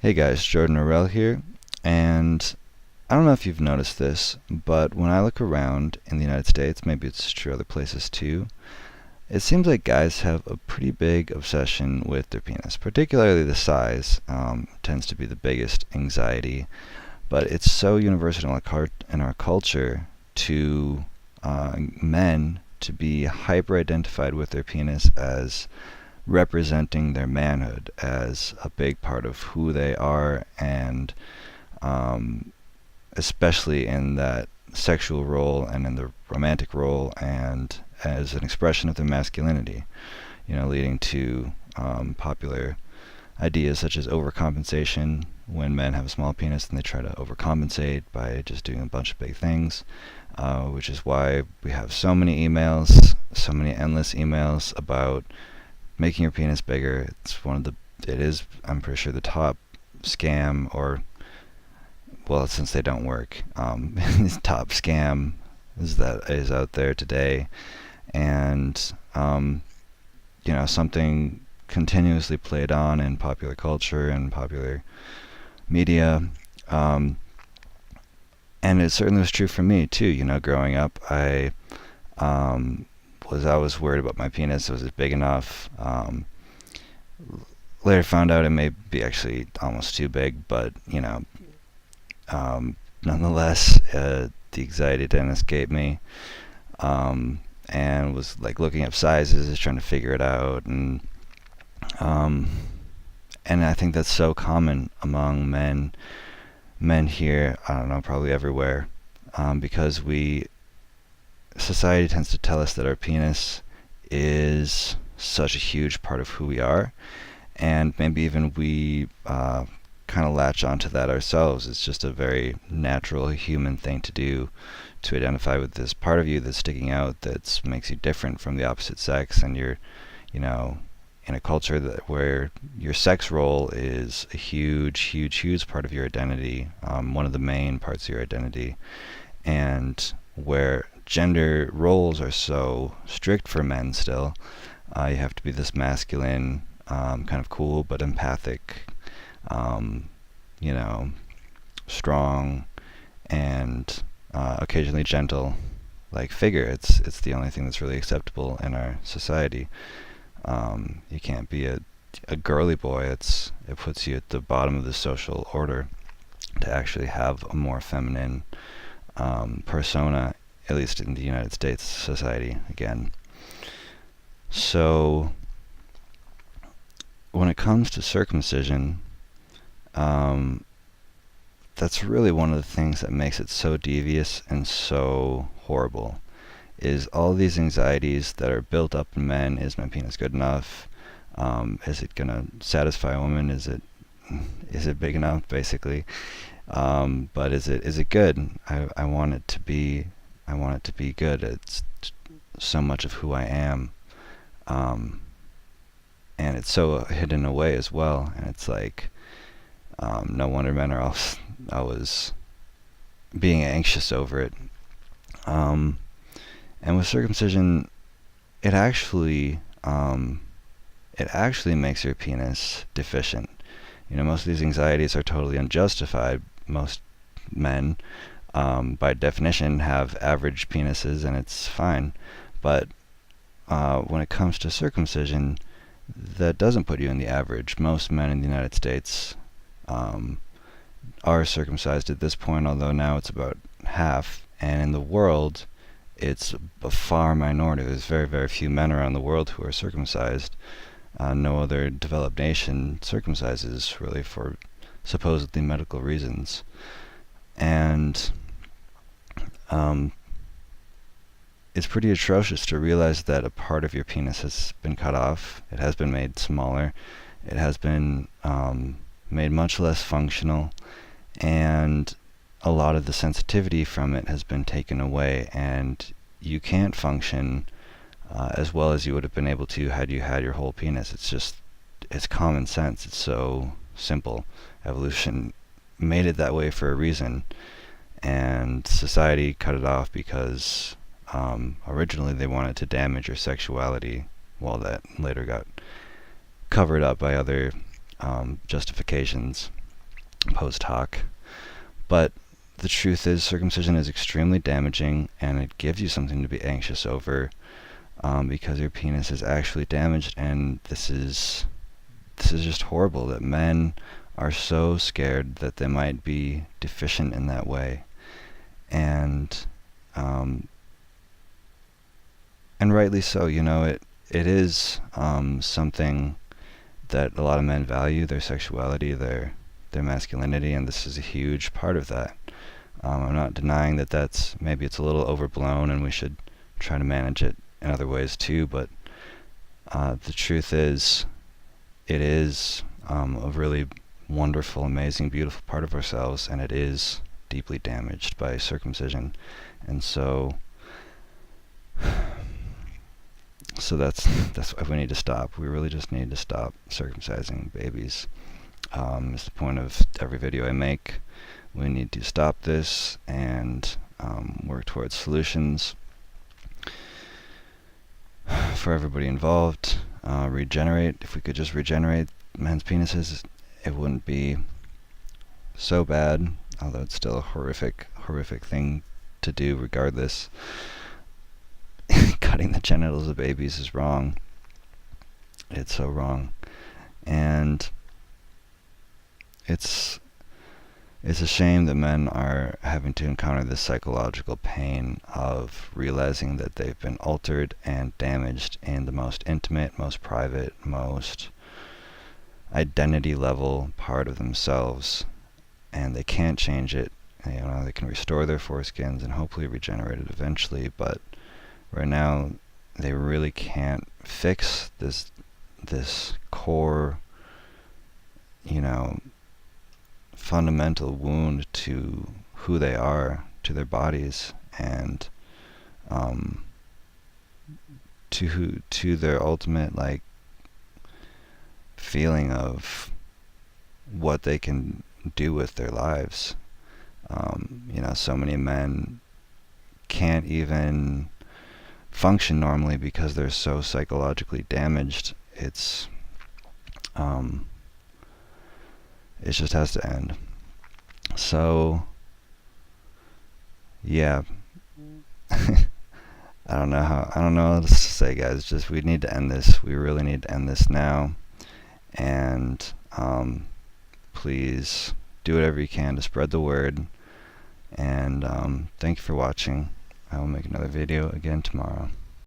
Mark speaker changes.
Speaker 1: Hey guys, Jordan Orell here, and I don't know if you've noticed this, but when I look around in the United States, maybe it's true other places too, it seems like guys have a pretty big obsession with their penis, particularly the size tends to be the biggest anxiety, but it's so universal in our culture to men to be hyper-identified with their penis as representing their manhood as a big part of who they are, and um, especially in that sexual role and in the romantic role and as an expression of their masculinity, leading to popular ideas such as overcompensation. When men have a small penis, then they try to overcompensate by just doing a bunch of big things, which is why we have so many emails, so many endless emails about making your penis bigger. It is, I'm pretty sure, the top scam, or, well, since they don't work, this top scam is out there today, and, something continuously played on in popular culture and popular media, and it certainly was true for me too. Growing up, I was always worried about my penis. Was it big enough? Later found out it may be actually almost too big, but nonetheless, the anxiety didn't escape me, and was like looking up sizes, trying to figure it out, and I think that's so common among men here. I don't know, probably everywhere, because society tends to tell us that our penis is such a huge part of who we are, and maybe even we kind of latch onto that ourselves. It's just a very natural human thing to do, to identify with this part of you that's sticking out, that makes you different from the opposite sex, and you're, in a culture where your sex role is a huge part of your identity, one of the main parts of your identity, and where gender roles are so strict for men still. You have to be this masculine, kind of cool but empathic, strong, and occasionally gentle like figure. It's the only thing that's really acceptable in our society. You can't be a girly boy. It puts you at the bottom of the social order to actually have a more feminine persona, at least in the United States society, again. So when it comes to circumcision, that's really one of the things that makes it so devious and so horrible, is all these anxieties that are built up in men. Is my penis good enough? Is it gonna satisfy a woman? Is it big enough, basically? But is it good? I want it to be good. It's so much of who I am, and it's so hidden away as well. And it's like, no wonder men are always being anxious over it. And with circumcision, it actually makes your penis deficient. Most of these anxieties are totally unjustified. Most men, by definition, have average penises, and it's fine. But when it comes to circumcision, that doesn't put you in the average. Most men in the United States are circumcised at this point, although now it's about half, and in the world, it's a far minority. There's very, very few men around the world who are circumcised. No other developed nation circumcises, really, for supposedly medical reasons. And it's pretty atrocious to realize that a part of your penis has been cut off. It has been made smaller. It has been made much less functional, and a lot of the sensitivity from it has been taken away, and you can't function as well as you would have been able to had you had your whole penis. It's common sense. It's so simple. Evolution made it that way for a reason, and society cut it off because originally they wanted to damage your sexuality. Well, that later got covered up by other justifications. post hoc. But the truth is, circumcision is extremely damaging, and it gives you something to be anxious over, because your penis is actually damaged, and this is just horrible that men are so scared that they might be deficient in that way. And rightly so. It is something that a lot of men value, their sexuality, their masculinity, and this is a huge part of that. I'm not denying that maybe it's a little overblown and we should try to manage it in other ways too, but the truth is, it is a really wonderful, amazing, beautiful part of ourselves, and it is deeply damaged by circumcision. And so that's why we need to stop. We really just need to stop circumcising babies. It's the point of every video I make. We need to stop this and work towards solutions for everybody involved. Regenerate. If we could just regenerate men's penises, it wouldn't be so bad, although it's still a horrific thing to do regardless. Cutting the genitals of babies is wrong. It's so wrong. And it's a shame that men are having to encounter this psychological pain of realizing that they've been altered and damaged in the most intimate, most private, most identity level part of themselves, and they can't change it. They can restore their foreskins and hopefully regenerate it eventually, but right now they really can't fix this core, fundamental wound to who they are, to their bodies, and to their ultimate feeling of what they can do with their lives. So many men can't even function normally because they're so psychologically damaged. It just has to end. So yeah. I don't know what else to say, guys. Just, we need to end this. We really need to end this now. And please do whatever you can to spread the word. And thank you for watching. I will make another video again tomorrow.